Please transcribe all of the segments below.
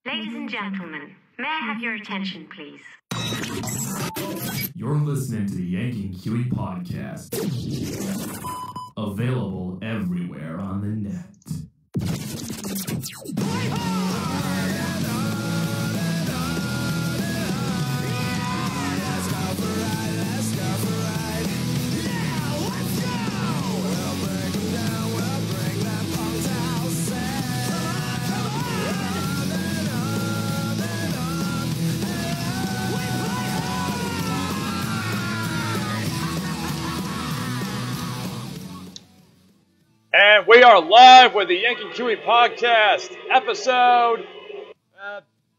Ladies and gentlemen, may I have your attention, please? You're listening to the Yank and Kiwi podcast. Available everywhere on the net. And we are live with the Yank and Kiwi podcast episode.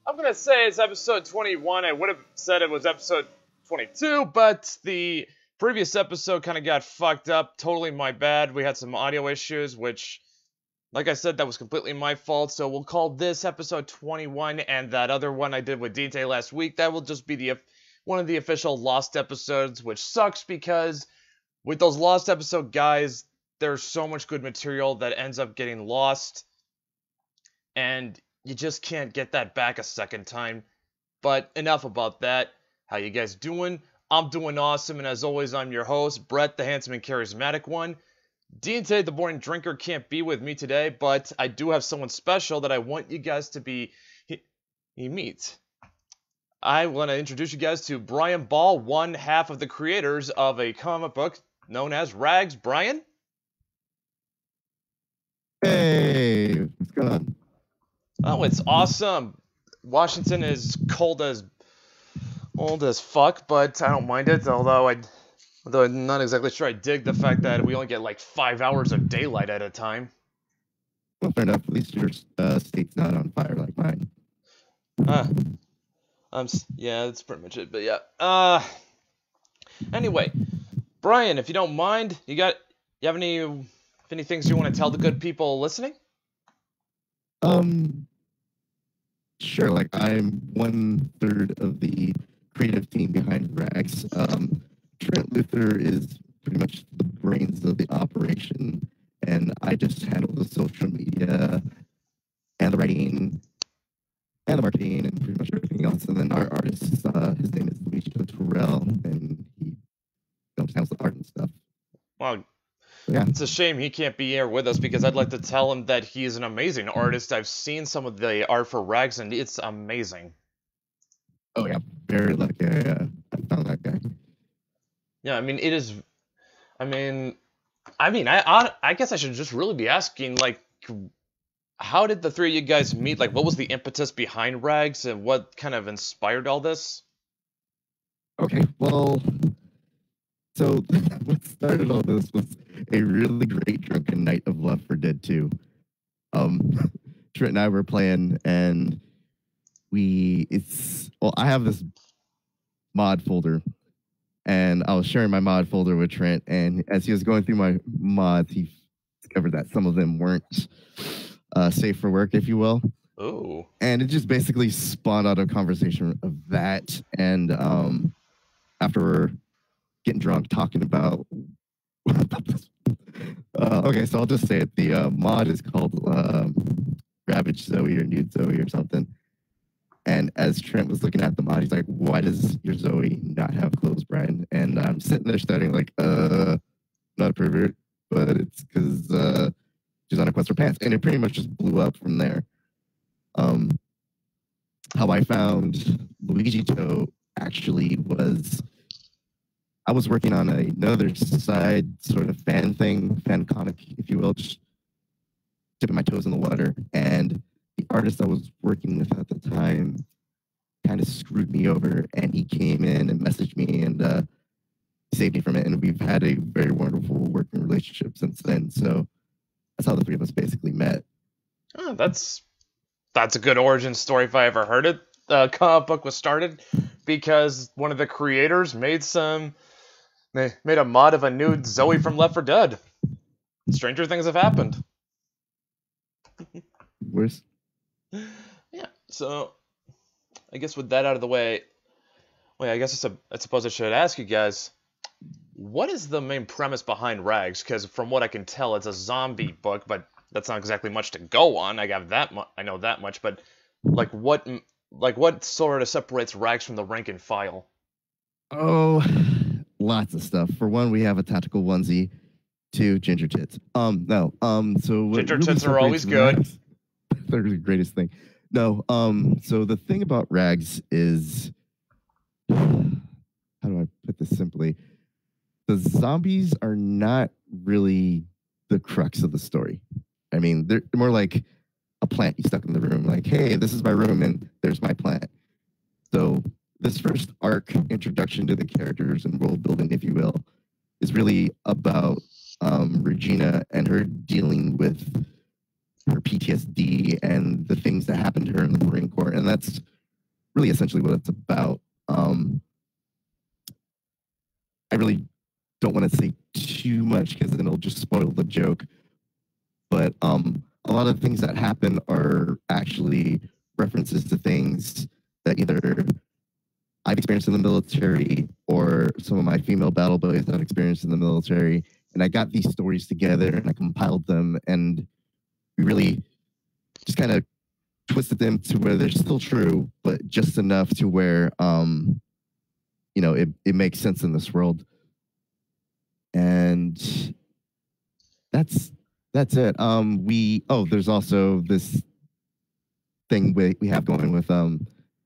I'm going to say it's episode 21. I would have said it was episode 22, but the previous episode kind of got fucked up. Totally my bad. We had some audio issues, which, like I said, that was completely my fault. So we'll call this episode 21, and that other one I did with Deantay last week, that will just be one of the official lost episodes, which sucks because with those lost episode guys, there's so much good material that ends up getting lost, and you just can't get that back a second time. But enough about that. How you guys doing? I'm doing awesome, and as always, I'm your host, Brett, the handsome and charismatic one. Deantay, the boring drinker, can't be with me today, but I do have someone special that I want you guys to meet. I want to introduce you guys to Brian Ball, one half of the creators of a comic book known as Rags. Brian? Hey, what's going on? Oh, it's awesome. Washington is old as fuck, but I don't mind it. Although I'm not exactly sure I dig the fact that we only get like 5 hours of daylight at a time. Well, fair enough. At least your state's not on fire like mine. Yeah, that's pretty much it. But yeah. Anyway, Brian, if you don't mind, you have any things you want to tell the good people listening? Sure. Like, I'm 1/3 of the creative team behind Rags. Trent Luther is pretty much the brains of the operation, and I just handle the social media and the writing and the marketing and pretty much everything else. And then our artist, his name is Luigi Torell, and he handles the art and stuff. Well, yeah. It's a shame he can't be here with us because I'd like to tell him that he is an amazing artist. I've seen some of the art for Rags, and it's amazing. Oh, yeah. Very lucky I found that guy. Yeah, I mean, it is... I guess I should just really be asking, like, how did the three of you guys meet? Like, what was the impetus behind Rags, and what kind of inspired all this? Okay, well... So, what started all this was a really great drunken night of Left 4 Dead 2. Trent and I were playing, and I have this mod folder, and I was sharing my mod folder with Trent, and as he was going through my mods, he discovered that some of them weren't safe for work, if you will. Oh. And it just basically spawned out a conversation of that, and after we're getting drunk talking about this. Okay, so I'll just say it. The mod is called Ravage Zoe or Nude Zoe or something. And as Trent was looking at the mod, he's like, "Why does your Zoe not have clothes, Brian?" And I'm sitting there studying like, not a pervert, but it's because she's on a quest for pants. And it pretty much just blew up from there. How I found Luigi Toe actually was... I was working on another side sort of fan comic, if you will, just dipping my toes in the water. And the artist I was working with at the time kind of screwed me over, and he came in and messaged me and saved me from it. And we've had a very wonderful working relationship since then. So that's how the three of us basically met. Oh, that's a good origin story if I ever heard it. The comic book was started because one of the creators made a mod of a nude Zoe from Left 4 Dead. Stranger things have happened. Worse. Yeah, so I guess with that out of the way, I guess I suppose I should ask you guys, what is the main premise behind Rags? Because from what I can tell, it's a zombie book, but that's not exactly much to go on. I know that much, but what sort of separates rags from the rank and file? Oh, lots of stuff. For one, we have a tactical onesie. Two, ginger tits. No. So what Ginger really tits are always good. rags- They're the greatest thing. No. So the thing about rags is, how do I put this simply? The zombies are not really the crux of the story. I mean, they're more like a plant you stuck in the room. Like, hey, this is my room, and there's my plant. So this first arc, introduction to the characters and world building, if you will, is really about Regina and her dealing with her PTSD and the things that happened to her in the Marine Corps, and that's really essentially what it's about. I really don't want to say too much because then it'll just spoil the joke. But a lot of things that happen are actually references to things that either I've experienced in the military or some of my female battle buddies have experienced in the military. And I got these stories together and I compiled them, and we really just kind of twisted them to where they're still true, but just enough to where it makes sense in this world. And that's it. There's also this thing we have going with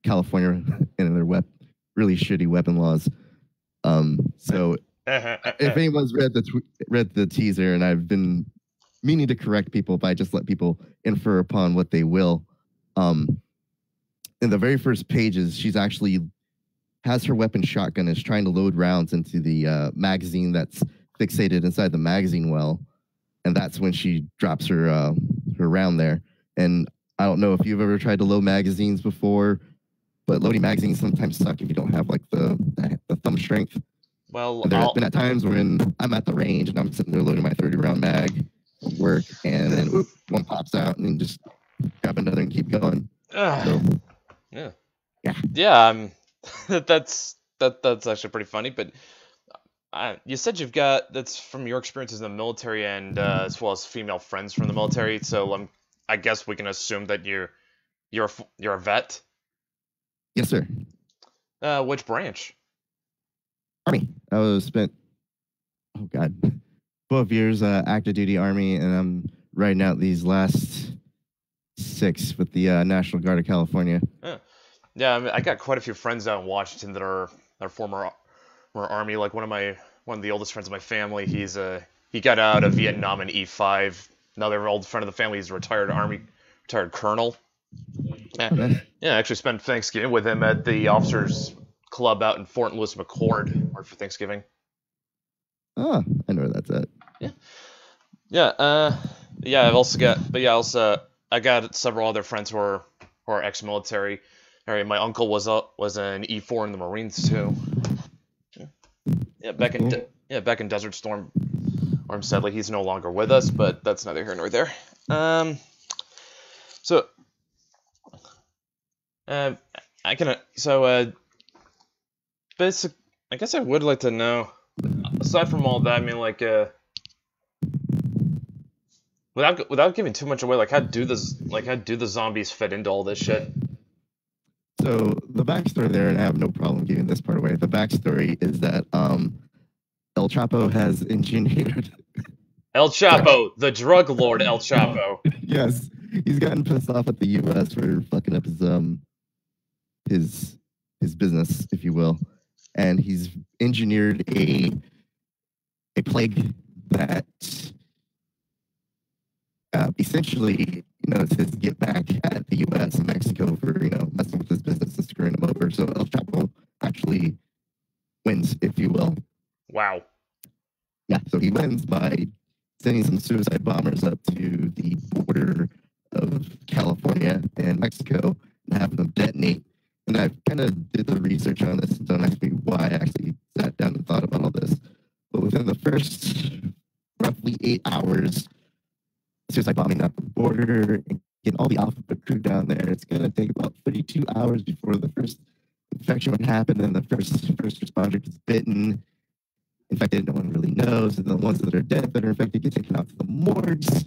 California and their really shitty weapon laws. So if anyone's read the teaser, and I've been meaning to correct people, but I just let people infer upon what they will. In the very first pages, she's actually has her weapon shotgun, is trying to load rounds into the magazine that's fixated inside the magazine well, and that's when she drops her round there. And I don't know if you've ever tried to load magazines before, but loading magazines sometimes suck if you don't have like the thumb strength. Well, There's been at times when I'm at the range and I'm sitting there loading my 30-round mag at work, and then one pops out, and then just grab another and keep going. Yeah. That's actually pretty funny. But you said that's from your experiences in the military, and as well as female friends from the military. So I guess we can assume that you're a vet. Yes, sir. Which branch? Army. I was spent 12 years active duty Army, and I'm riding out these last 6 with the National Guard of California. Yeah, I mean, I got quite a few friends out in Washington that are former Army. Like one of the oldest friends of my family, he got out of Vietnam in E5. Another old friend of the family, he's a retired colonel. Yeah, I actually spent Thanksgiving with him at the officers' club out in Fort Lewis McChord for Thanksgiving. Oh, I know where that's at. I got several other friends who are ex-military. My uncle was an E4 in the Marines too. Back in Desert Storm. Sadly, he's no longer with us, but that's neither here nor there. I guess I would like to know, aside from all that, I mean, like, without giving too much away, like, how do the zombies fit into all this shit? So the backstory there, and I have no problem giving this part away. The backstory is that El Chapo has engineered. El Chapo, the drug lord El Chapo. Yes, he's gotten pissed off at the U.S. for fucking up his business, if you will, and he's engineered a plague that essentially, it's his get back at the U.S. and Mexico for messing with his business and screwing him over. So El Chapo actually wins, if you will. Wow. Yeah, so he wins by sending some suicide bombers up to the border of California and Mexico and having them detonate. And I kind of did the research on this, and don't ask me why I actually sat down and thought about all this. But within the first roughly 8 hours, suicide bombing at the border and getting all the alphabet crew down there, it's going to take about 32 hours before the first infection would happen, and the first responder gets bitten. Infected, no one really knows, and the ones that are dead that are infected get taken out to the morgues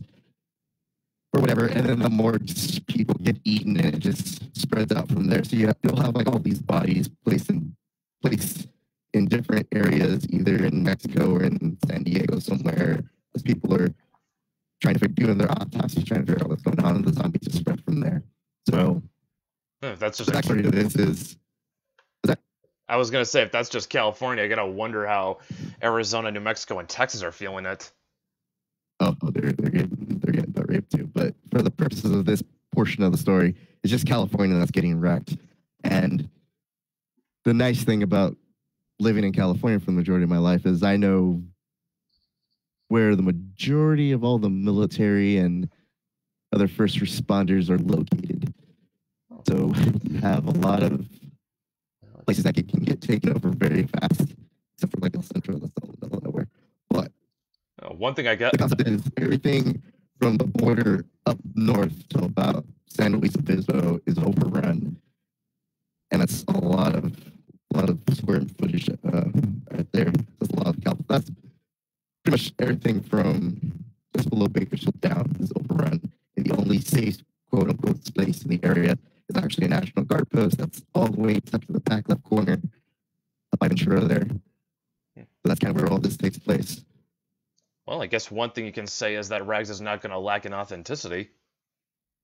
or whatever, and then the more people get eaten, and it just spreads out from there. So you'll have like all these bodies placed in different areas, either in Mexico or in San Diego somewhere, as people are trying to doing their autopsies, trying to figure out what's going on, and the zombies just spread from there. So that's just the backstory to this is that. I was gonna say, if that's just California, I gotta wonder how Arizona, New Mexico, and Texas are feeling it. Oh, they're getting butt raped too. But for the purposes of this portion of the story, it's just California that's getting wrecked. And the nice thing about living in California for the majority of my life is I know where the majority of all the military and other first responders are located. So you have a lot of places that can get taken over very fast, except for like El Centro, that's the middle of nowhere. But One thing I get. the concept is everything from the border up north to about San Luis Obispo is overrun, and that's a lot of square footage right there. That's a lot of that's pretty much everything from just below Bakersfield down is overrun, and the only safe quote unquote space in the area is actually a National Guard post that's all the way up to the back left corner up by Ventura there. So that's kind of where all this takes place. Well, I guess one thing you can say is that Rags is not going to lack in authenticity.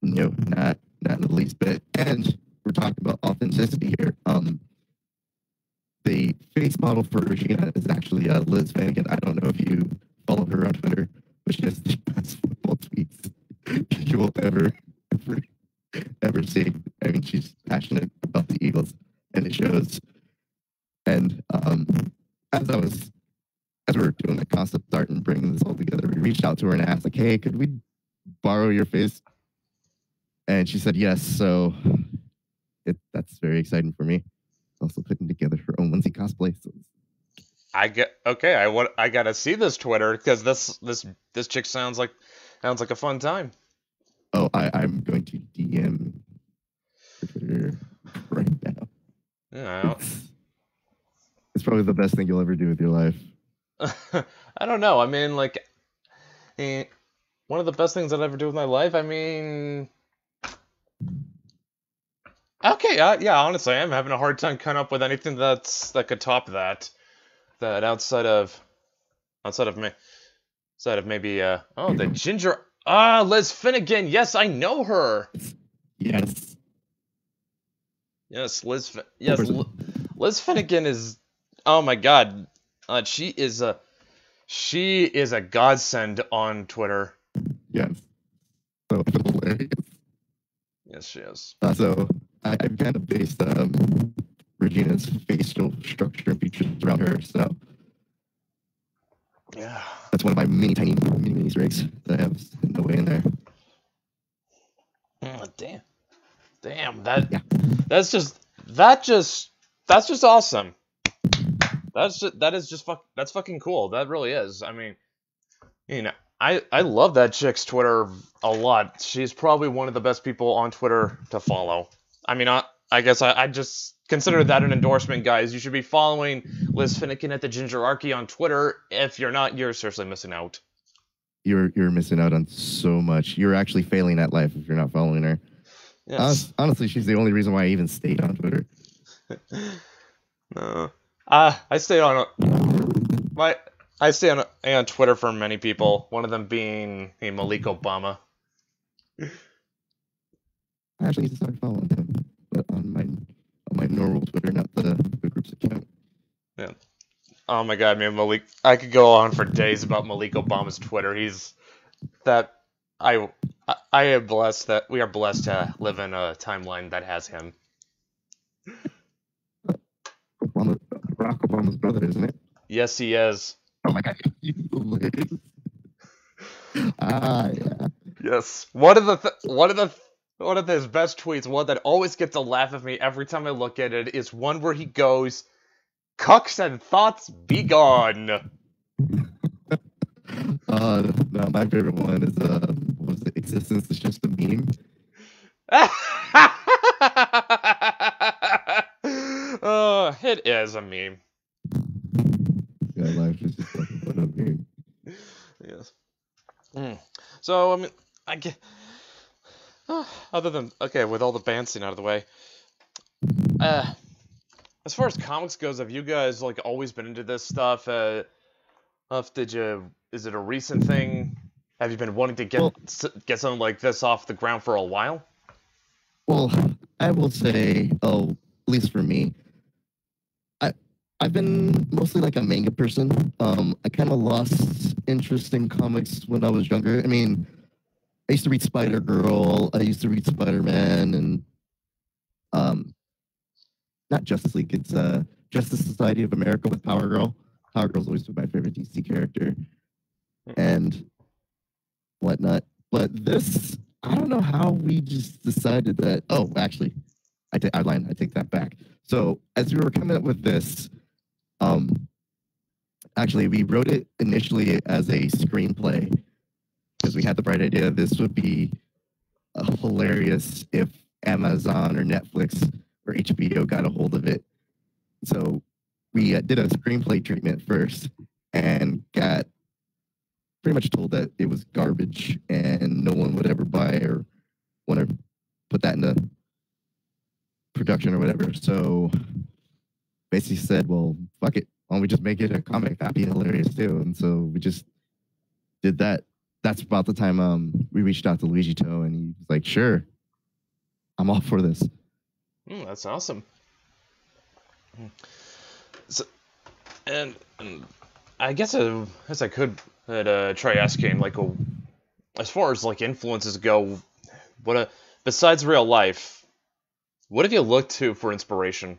No, not in the least bit. And we're talking about authenticity here. The face model for Regina is actually Liz Finnegan. I don't know if you follow her on Twitter, but she has the best football tweets you will ever see. I mean, she's passionate about the Eagles, and it shows. And as we were doing the concept art and bringing this all together, we reached out to her and asked, like, hey, could we borrow your face? And she said yes. So that's very exciting for me. Also putting together her own onesie cosplay. So I gotta see this Twitter, because this chick sounds like a fun time. Oh, I'm going to DM her Twitter right now. Yeah, It's probably the best thing you'll ever do with your life. I don't know. I mean, like, one of the best things I'll ever do with my life. I mean, okay, yeah. Honestly, I'm having a hard time coming up with anything that could top that. That outside of maybe the ginger. Liz Finnegan. Yes, I know her. Yes. Yes, Liz Finnegan is. Oh my God. She is a godsend on Twitter. Yes. So hilarious. Yes, she is. So I kind of based Regina's facial structure and features around her. So Yeah. that's one of my mini Easter eggs that I have in the way in there. Oh, damn. That's just awesome. That's fucking cool. That really is. I mean, I love that chick's Twitter a lot. She's probably one of the best people on Twitter to follow. I mean, I guess I just consider that an endorsement, guys. You should be following Liz Finnegan at the Gingerarchy on Twitter. If you're not, you're seriously missing out. You're missing out on so much. You're actually failing at life if you're not following her. Yes. Honestly, she's the only reason why I even stayed on Twitter. No. I stay on Twitter for many people. One of them being Malik Obama. I actually need to start following him, but on my normal Twitter, not the group's account. Yeah. Oh my God, man, Malik! I could go on for days about Malik Obama's Twitter. I am blessed that we are blessed to live in a timeline that has him. Barack Obama's brother, isn't it? Yes, he is. Oh my God! Yeah. Yes. One of his best tweets, one that always gets a laugh at me every time I look at it, is one where he goes, "Cucks and thoughts be gone." No, my favorite one is was the existence is just a meme. It is a meme. Yeah, life is just like a meme. Yes. So I mean, other than okay, with all the band scene out of the way, as far as comics goes, have you guys like always been into this stuff? Did you? Is it a recent thing? Have you been wanting to Well, get something like this off the ground for a while? well, I will say, at least for me, I I've been mostly like a manga person. I kind of lost interest in comics when I was younger. I mean, I used to read Spider Girl. I used to read Spider Man, and um, not Justice League. It's Justice Society of America with Power Girl. Power Girl's always been my favorite DC character, and whatnot. But this, I don't know how we just decided that. Oh, actually, I lied. I take that back. So as we were coming up with this, actually, we wrote it initially as a screenplay because we had the bright idea this would be hilarious if Amazon or Netflix or HBO got a hold of it. So we did a screenplay treatment first and got pretty much told that it was garbage and no one would ever buy or want to put that into production or whatever. So basically said, well, fuck it. Why don't we just make it a comic? That'd be hilarious too. And so we just did that. That's about the time we reached out to Luigi Toe and he was like, sure, I'm all for this. That's awesome. So, and I guess as I could try asking, like, as far as like influences go, besides real life, what have you looked to for inspiration?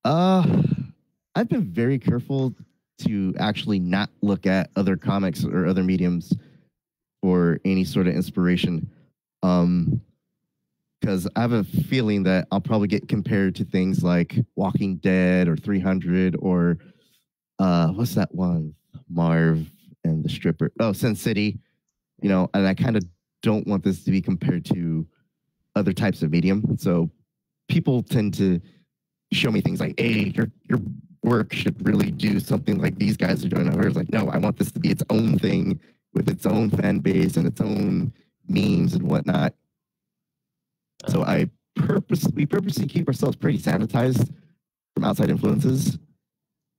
I've been very careful to actually not look at other comics or other mediums for any sort of inspiration. Because I have a feeling that I'll probably get compared to things like Walking Dead or 300 or what's that one? Marv and the stripper. Oh, Sin City. You know, and I kind of don't want this to be compared to other types of medium. So people tend to show me things like, hey, your work should really do something like these guys are doing. I was like, no, I want this to be its own thing with its own fan base and its own memes and whatnot. So we purposely keep ourselves pretty sanitized from outside influences.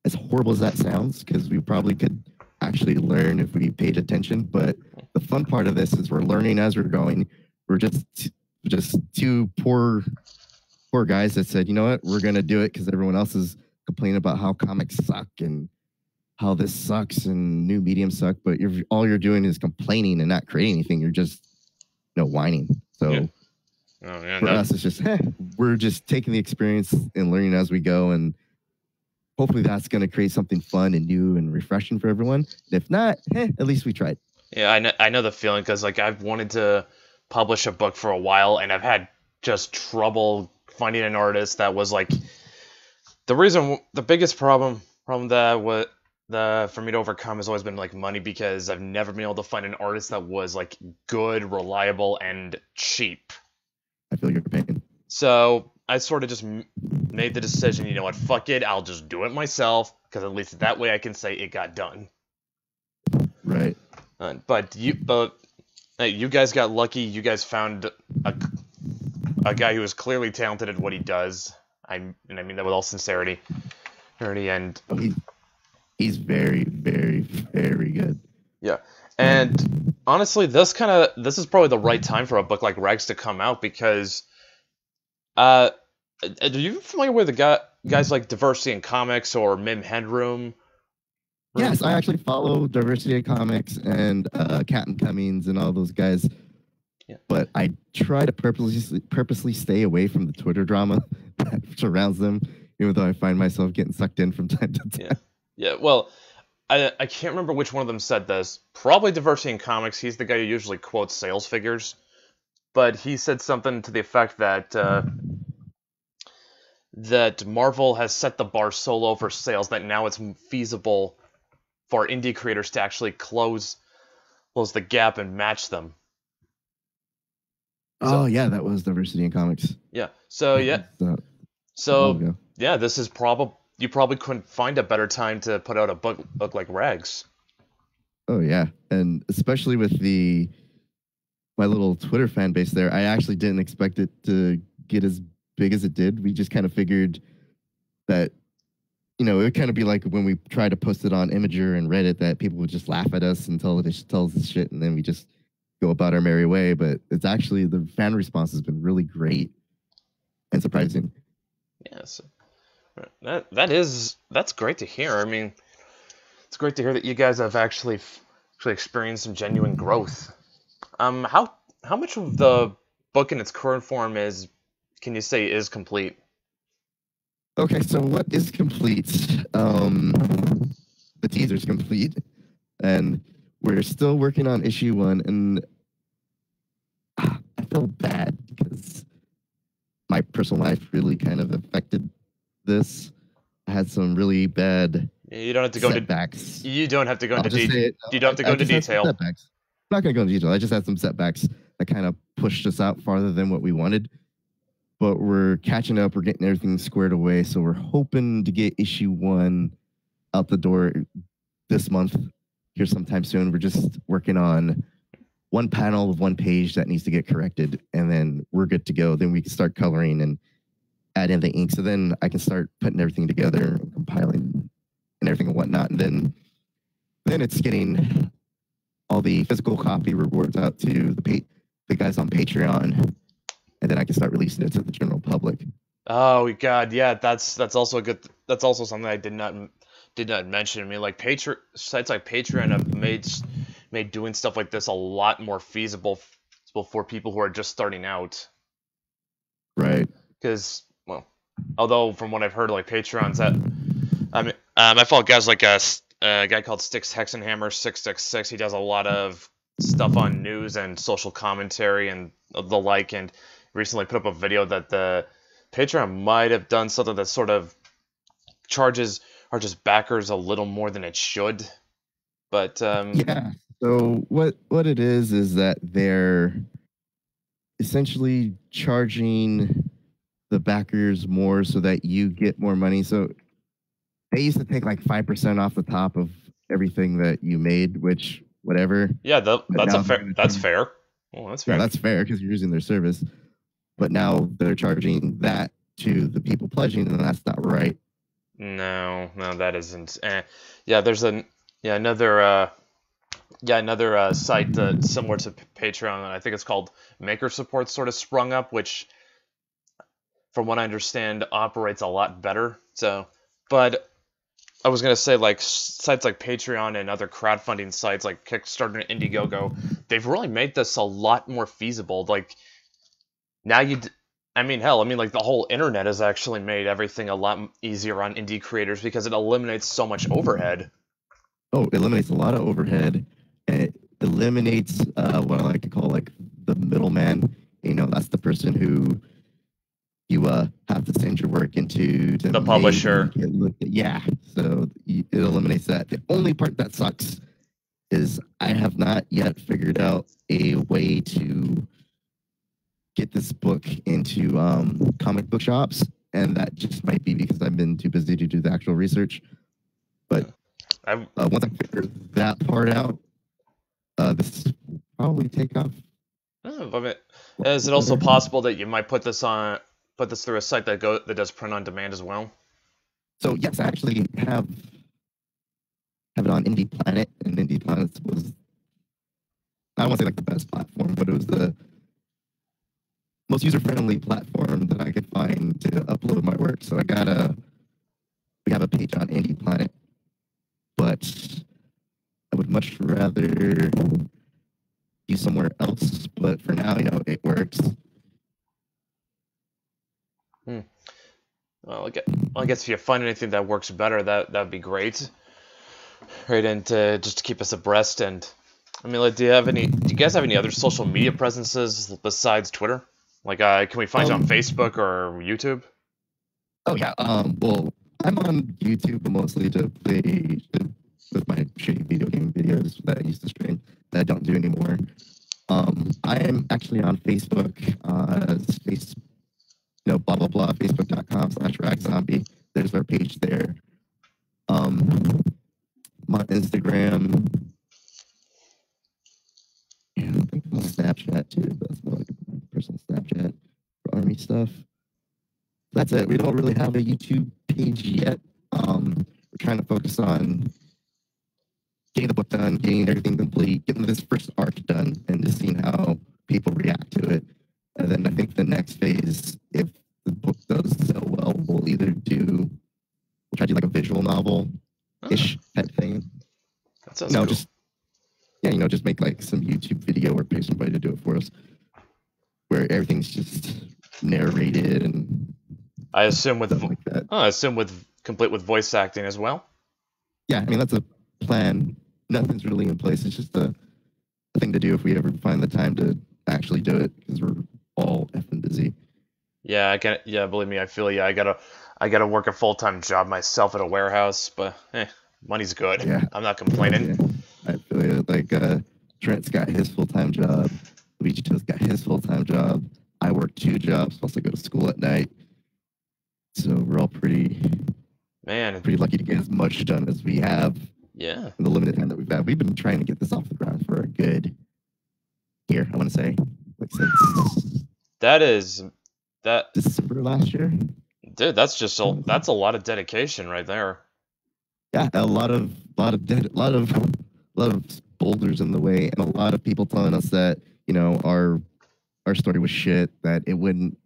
As horrible as that sounds, because we probably could actually learn if we paid attention. But the fun part of this is we're learning as we're going. We're just two poor guys that said, you know what, we're gonna do it because everyone else is complaining about how comics suck and how this sucks and new mediums suck. But all you're doing is complaining and not creating anything. You're just whining. So. Yeah. Oh, yeah, for us, it's just we're just taking the experience and learning as we go, and hopefully that's going to create something fun and new and refreshing for everyone. And if not, at least we tried. Yeah, I know the feeling because like I've wanted to publish a book for a while, and I've had just trouble finding an artist that was like the biggest problem that for me to overcome has always been like money, because I've never been able to find an artist that was like good, reliable, and cheap. I feel your pain. So I sort of just made the decision, you know what, fuck it, I'll just do it myself, because at least that way I can say it got done. Right. But you guys got lucky. You guys found a guy who is clearly talented at what he does. I mean that with all sincerity. And he's very, very, very good. Yeah. And honestly, this is probably the right time for a book like Rags to come out, because are you familiar with the guys like Diversity in Comics or Mim Headroom? Yes, I actually follow Diversity in Comics and Captain Cummings and all those guys. Yeah. But I try to purposely stay away from the Twitter drama that surrounds them, even though I find myself getting sucked in from time to time. Yeah. Well, I can't remember which one of them said this. Probably Diversity in Comics. He's the guy who usually quotes sales figures. But he said something to the effect that that Marvel has set the bar so low for sales that now it's feasible for indie creators to actually close the gap and match them. Oh, yeah, that was Diversity in Comics. Yeah. So, yeah. This is you probably couldn't find a better time to put out a book like Rags. Oh, yeah. And especially with the my little Twitter fan base there, I actually didn't expect it to get as big as it did. We just kind of figured that, it would kind of be like when we tried to post it on Imager and Reddit, that people would just laugh at us and tell us shit, and then we just go about our merry way. But it's actually, the fan response has been really great and surprising. Yes, that's great to hear. I mean, it's great to hear that you guys have actually experienced some genuine growth. How much of the book in its current form can you say is complete? Okay, so what is complete? The teaser's complete, and we're still working on issue 1, and I feel bad because my personal life really kind of affected this. I had some really bad You don't have to go setbacks. You don't have to go into detail. You don't have to go into detail. Setbacks. I'm not going to go into detail. I just had some setbacks that kind of pushed us out farther than what we wanted. But we're catching up. We're getting everything squared away. So we're hoping to get issue 1 out the door this month, here sometime soon. We're just working on one panel of one page that needs to get corrected, and then we're good to go. Then we can start coloring and add in the ink. So then I can start putting everything together, compiling and everything and whatnot. And then it's getting all the physical copy rewards out to the guys on Patreon. And then I can start releasing it to the general public. Oh God, yeah, that's also that's also something I did not mention. I mean, like sites like Patreon have made doing stuff like this a lot more feasible for people who are just starting out. Right. Because, well, although from what I've heard, like Patreon's I follow guys like a guy called Styx Hexenhammer 666. He does a lot of stuff on news and social commentary and the like, and recently put up a video that the Patreon might have done something that sort of charges backers a little more than it should. But yeah. So what it is that they're essentially charging the backers more so that you get more money. So they used to take like 5% off the top of everything that you made, which whatever. Yeah, that's fair. That's fair. Well, that's fair. Yeah, that's fair because you're using their service. But now they're charging that to the people pledging, and that's not right. No, that isn't. Yeah, there's another site similar to Patreon, and I think it's called Maker Support, sort of sprung up, which, from what I understand, operates a lot better. So, but I was gonna say, like, sites like Patreon and other crowdfunding sites like Kickstarter and Indiegogo, they've really made this a lot more feasible. Like, now like the whole internet has actually made everything a lot easier on indie creators because it eliminates so much overhead. Oh, it eliminates a lot of overhead, and it eliminates what I like to call like the middleman. That's the person who you have to send your work into to the publisher. Yeah, so it eliminates that. The only part that sucks is I have not yet figured out a way to get this book into comic book shops, and that just might be because I've been too busy to do the actual research. But once I figure that part out, this will probably take off. Is it also possible that you might put this through a site that does print on demand as well? So yes, I actually have it on Indie Planet, and Indie Planet was, I don't want to say like the best platform, but it was the most user-friendly platform that I could find to upload my work. So we have a page on Indie Planet, but I would much rather use somewhere else. But for now, it works. Well, I guess if you find anything that works better, that'd be great. Right, and just to keep us abreast. And I mean, like, do you guys have any other social media presences besides Twitter? Like, can we find you on Facebook or YouTube? Oh yeah. Well, I'm on YouTube mostly to play with my shitty video game videos that I used to stream that I don't do anymore. I am actually on Facebook, blah blah blah, facebook.com/ragzombie. There's our page there. I'm on Instagram, I think it was Snapchat too. That's more like my personal Snapchat for Army stuff. That's it. We don't really have a YouTube page yet. We're trying to focus on getting the book done, getting everything complete, getting this first arc done, and just seeing how people react to it. And then I think the next phase, if the book does so well, we'll try to do like a visual novel-ish type thing. That sounds cool. Just make like some YouTube video or pay somebody to do it for us, where everything's just narrated and I assume with stuff like that. complete with voice acting as well. Yeah, I mean that's a plan. Nothing's really in place. It's just a thing to do if we ever find the time to actually do it, because we're all effing busy. Yeah, believe me, I feel you. I gotta work a full-time job myself at a warehouse, but money's good. Yeah. I'm not complaining. Yeah. I feel you. Like Trent's got his full-time job. Luigi To's got his full-time job. I work 2 jobs, plus I go to school at night. So we're all pretty lucky to get as much done as we have. Yeah. In the limited time that we've had. We've been trying to get this off the ground for a good year, I want to say. Like since December last year. Dude, that's a lot of dedication right there. Yeah, a lot of boulders in the way, and a lot of people telling us that, our story was shit, that it wouldn't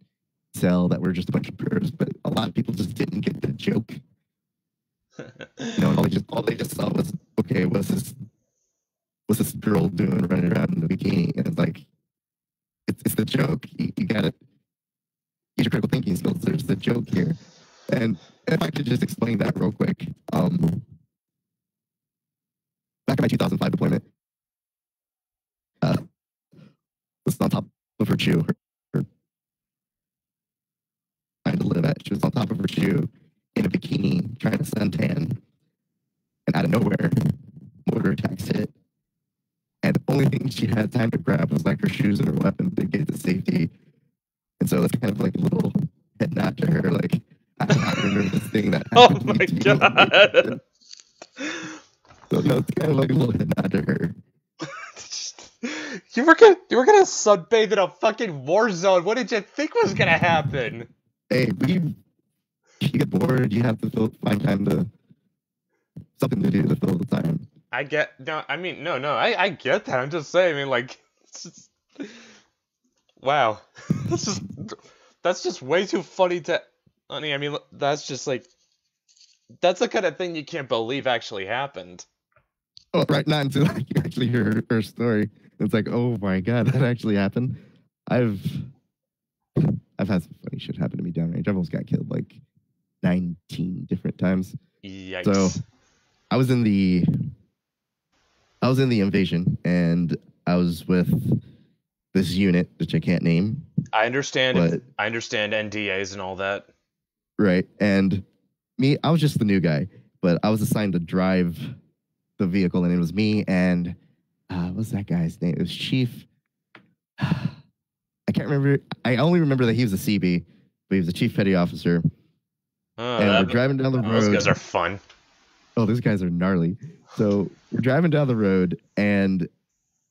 sell, that we're just a bunch of pervs, but a lot of people just didn't get the joke. All they just saw was, okay, what's this girl doing running around in the bikini? And it's like, it's the joke. You gotta use your critical thinking skills. There's the joke here. And if I could just explain that real quick, back in my 2005 deployment, was on top of her shoe. Her trying to live at. She was on top of her shoe in a bikini trying to suntan. And out of nowhere, mortar attacks hit. And the only thing she had time to grab was like her shoes and her weapon to get to safety. And so it's kind of like a little head nod to her, like, I remember this thing that happened. Oh my god. So it's kind of like a little head nod to her. You were gonna sunbathe in a fucking war zone. What did you think was gonna happen? Hey, you get bored. You have to find time to something to do to fill the time. I get I get that. I'm just saying. I mean, like, it's just, wow, that's just way too funny to. I mean, that's just like, that's the kind of thing you can't believe actually happened. Oh, right, not until you actually hear her story. It's like, oh my god, that actually happened. I've had some funny shit happen to me downrange. I've almost got killed like 19 different times. Yikes. So I was in the invasion, and I was with this unit, which I can't name. I understand NDAs and all that. Right. And I was just the new guy, but I was assigned to drive the vehicle, and it was me and what's that guy's name? It was Chief. I can't remember. I only remember that he was a CB, but he was a chief petty officer. And we're driving down the road. Those guys are fun. Oh, those guys are gnarly. So we're driving down the road, and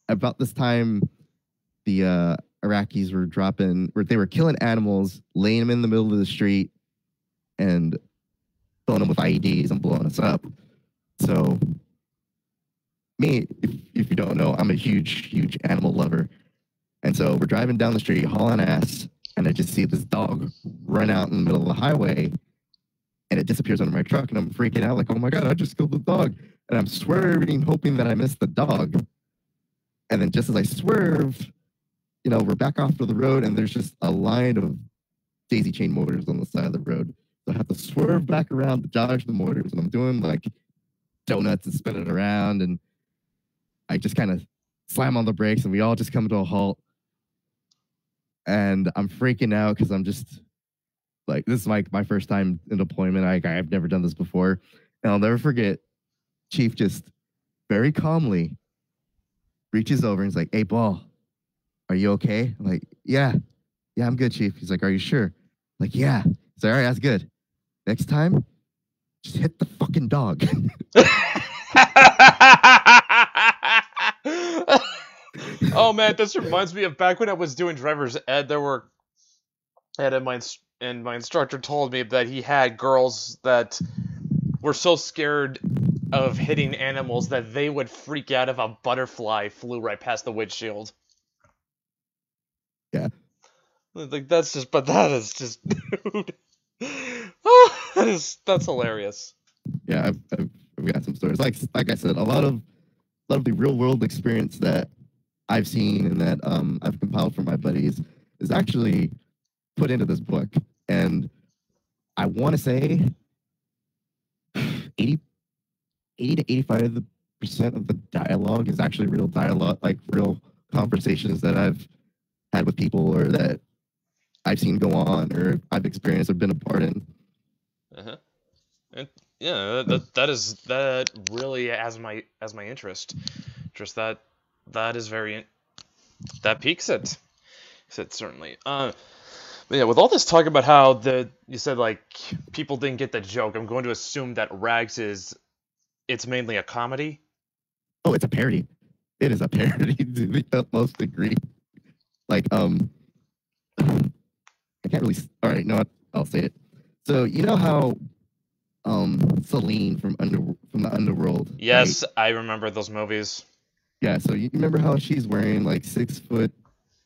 about this time, the Iraqis were they were killing animals, laying them in the middle of the street, and filling them with IEDs and blowing us up. So me, if you don't know, I'm a huge animal lover. And so we're driving down the street, hauling ass, and I just see this dog run out in the middle of the highway, and it disappears under my truck, and I'm freaking out like, oh my god, I just killed the dog. And I'm swerving, hoping that I missed the dog. And then just as I swerve, we're back off to the road, and there's just a line of daisy chain mortars on the side of the road. So I have to swerve back around to dodge the mortars, and I'm doing like donuts and spinning around, and I just kind of slam on the brakes, and we all just come to a halt. And I'm freaking out because I'm just like, this is like my first time in deployment. I've never done this before. And I'll never forget, Chief just very calmly reaches over and he's like, hey, Ball, are you okay? I'm like, yeah, I'm good, Chief. He's like, are you sure? I'm like, yeah. He's like, all right, that's good. Next time, just hit the fucking dog. Oh man, this reminds me of back when I was doing driver's ed. My instructor told me that he had girls that were so scared of hitting animals that they would freak out if a butterfly flew right past the windshield. Yeah. Like but that is just, dude. Oh, that's hilarious. Yeah, I've got some stories. Like I said, a lot of the real world experience that I've seen and that I've compiled from my buddies is actually put into this book. And I want to say 80 to 85% of the dialogue is actually real dialogue, like real conversations that I've had with people or that I've seen go on or I've experienced or been a part in. Uh-huh. And yeah, that really has my interest. Just that is that piques it. Certainly. But yeah, with all this talk about how you said like people didn't get the joke, I'm going to assume that Rags it's mainly a comedy. Oh, it's a parody. It is a parody to the utmost degree. Like, I can't really. All right, no, I'll say it. So you know how, Celine from the Underworld. Yes, right? I remember those movies. Yeah. So you remember how she's wearing like 6-foot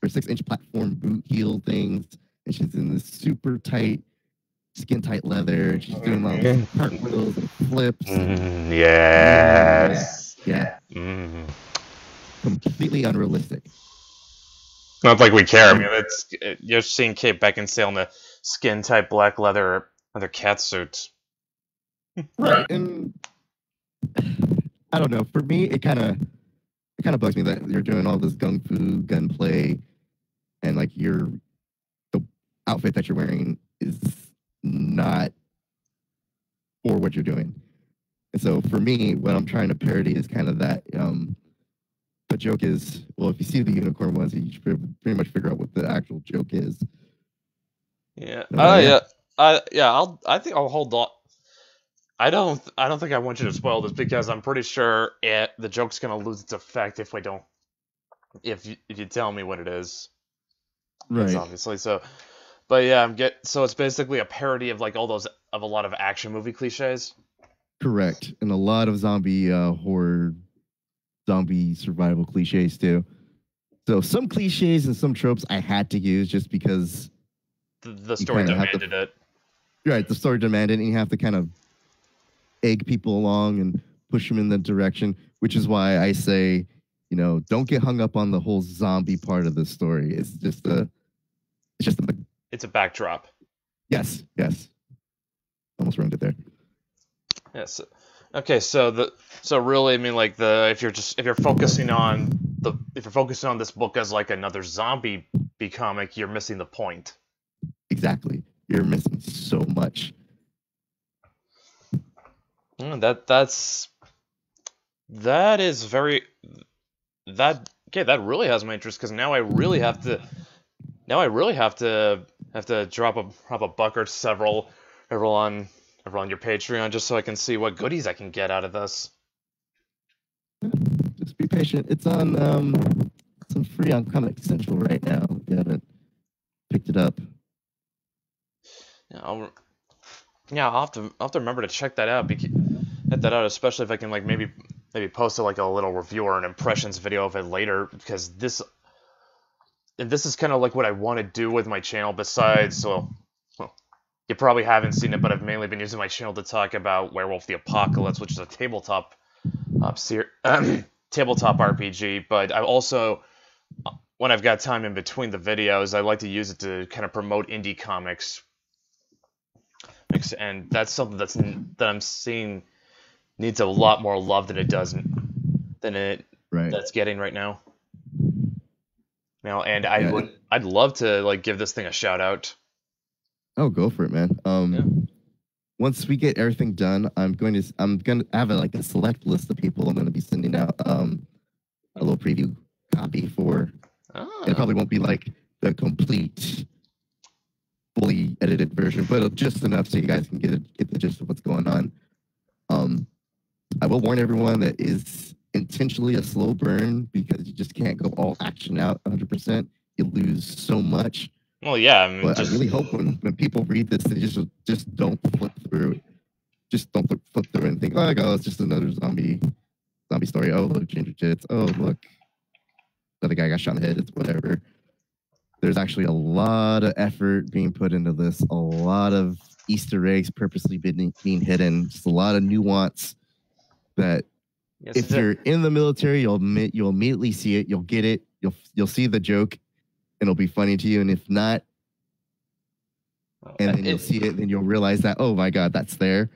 or 6-inch platform boot heel things, and she's in this super tight, skin tight leather. She's doing like cartwheels and flips. Yes. Yeah. Mm. Completely unrealistic. Not like we care. I mean, you're seeing Kate Beckinsale in a skin tight black leather cat suit. Right. And I don't know. For me, it kind of bugs me that you're doing all this gung fu gunplay, and like the outfit that you're wearing is not for what you're doing. And so for me, what I'm trying to parody is kind of that. The joke is, well, if you see the unicorn ones, you should pretty much figure out what the actual joke is. Yeah. Yeah. I think I'll hold on. I don't think I want you to spoil this because I'm pretty sure the joke's gonna lose its effect if you tell me what it is. Right. Yes, obviously. So, but yeah, so it's basically a parody of like of a lot of action movie cliches. Correct. And a lot of zombie horror, zombie survival cliches too. So some cliches and some tropes I had to use just because the story demanded it. Right, the story demanded, and you have to kind of egg people along and push them in the direction, which is why I say, don't get hung up on the whole zombie part of the story. It's a backdrop. Yes. Almost ruined it there. Yes. Okay, so really, I mean, like if you're focusing on this book as like another zombie comic, you're missing the point. Exactly, you're missing so much. That really has my interest because now I really have to drop a buck or several on your Patreon just so I can see what goodies I can get out of this. Just be patient. It's on free on Comic Central right now. If you haven't picked it up. Yeah, I'll have to remember to check that out. Especially if I can like maybe post like a little review or an impressions video of it later, because this is kind of like what I want to do with my channel. Besides, you probably haven't seen it, but I've mainly been using my channel to talk about Werewolf the Apocalypse, which is a tabletop RPG. But I also, when I've got time in between the videos, I like to use it to kind of promote indie comics. And that's something that I'm seeing needs a lot more love than that's getting right now. And I'd love to like give this thing a shout out. Oh, go for it, man. Once we get everything done, I'm gonna have a select list of people I'm gonna be sending out a little preview copy for. It probably won't be like the complete, fully edited version, but just enough so you guys can get the gist of what's going on. I will warn everyone that is intentionally a slow burn because you just can't go all action out 100%. You lose so much. Well, yeah, I mean, But I really hope when people read this, they just don't flip through it. Just don't flip through it and think, oh, it's just another zombie story. Oh, look, Ginger Tits. Oh, look, another guy got shot in the head. It's whatever. There's actually a lot of effort being put into this. A lot of Easter eggs purposely being hidden. Just a lot of nuance that if you're in the military, you'll immediately see it. You'll get it. You'll see the joke, and it'll be funny to you. And if not, and then you'll see it, and you'll realize that, oh my God, that's there.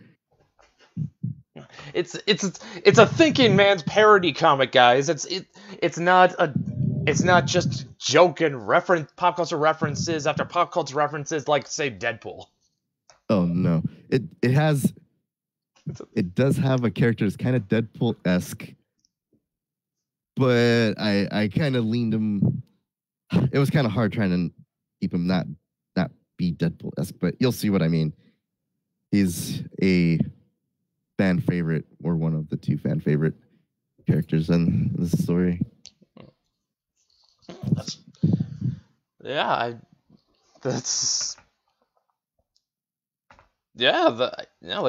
It's a thinking man's parody comic, guys. It's not just joke and pop culture references after pop culture references like, say, Deadpool. Oh no, it does have a character that's kind of Deadpool-esque, but I kind of leaned him. It was kind of hard trying to keep him not be Deadpool-esque, but you'll see what I mean. He's a fan favorite, or one of the two fan favorite characters in this story. Like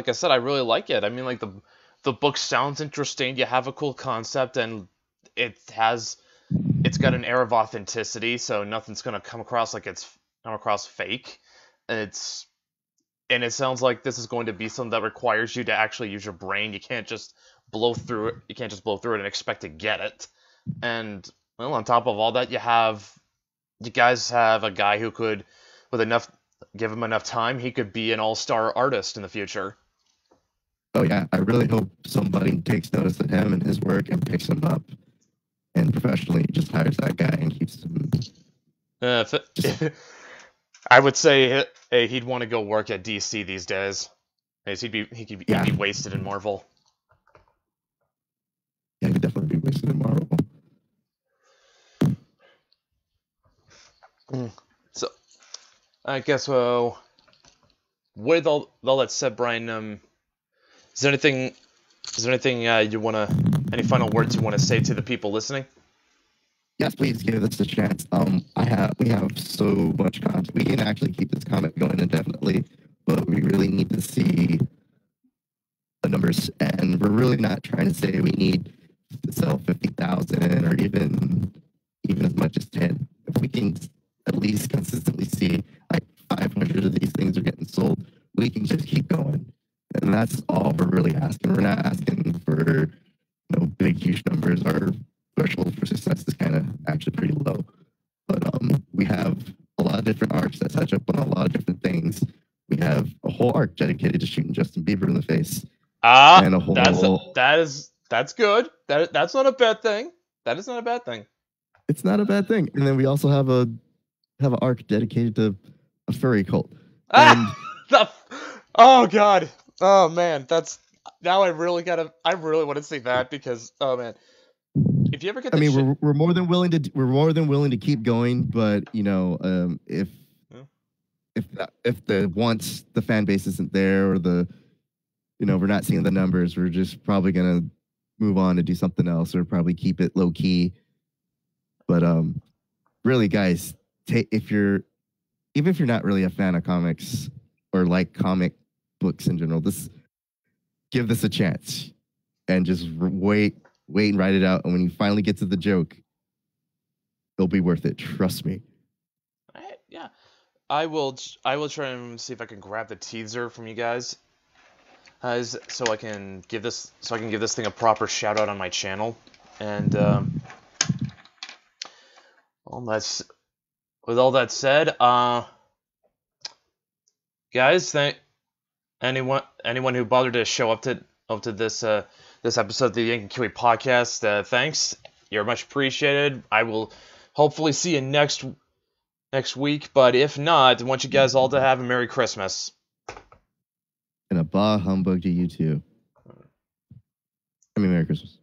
I said, I really like it. I mean, like, the book sounds interesting. You have a cool concept, and it's got an air of authenticity, so nothing's gonna come across fake. And it sounds like this is going to be something that requires you to actually use your brain. You can't just blow through it. You can't just blow through it and expect to get it. And, well, on top of all that, you guys have a guy who could, give him enough time, he could be an all-star artist in the future. Oh yeah, I really hope somebody takes notice of him and his work and picks him up, and professionally just hires that guy and keeps him. I would say he'd want to go work at DC these days. He'd be wasted in Marvel. Yeah, he'd definitely be wasted in Marvel. So, I guess, with all that said, Brian, is there anything any final words you want to say to the people listening? Yes, please give us a chance. We have so much content. We can actually keep this comic going indefinitely, but we really need to see the numbers, and we're really not trying to say we need to sell 50,000 or even as much as 10. If we can at least consistently see like 500 of these things are getting sold, we can just keep going, and that's all we're really asking. We're not asking for big huge numbers. Our threshold for success is kind of actually pretty low, but we have a lot of different arcs that touch up on a lot of different things. We have a whole arc dedicated to shooting Justin Bieber in the face. And a whole that's good. That's not a bad thing. That is not a bad thing. It's not a bad thing. And then we also have an arc dedicated to a furry cult. Oh God. Oh man, now I really want to see that, because, oh man. If you ever get we're more than willing to keep going, but if once the fan base isn't there, or we're not seeing the numbers, we're just probably gonna move on to do something else, or probably keep it low key. But really, guys, even if you're not really a fan of comics or like comic books in general, give this a chance and just wait and write it out. And when you finally get to the joke, it'll be worth it. Trust me. Yeah, I will try and see if I can grab the teaser from you guys, so I can give this thing a proper shout out on my channel. And with all that said, guys, thank anyone who bothered to show up to this episode of the Yank and Kiwi podcast. Thanks, you're much appreciated. I will hopefully see you next week, but if not, I want you guys all to have a Merry Christmas. And a bah humbug to you too. Merry Christmas.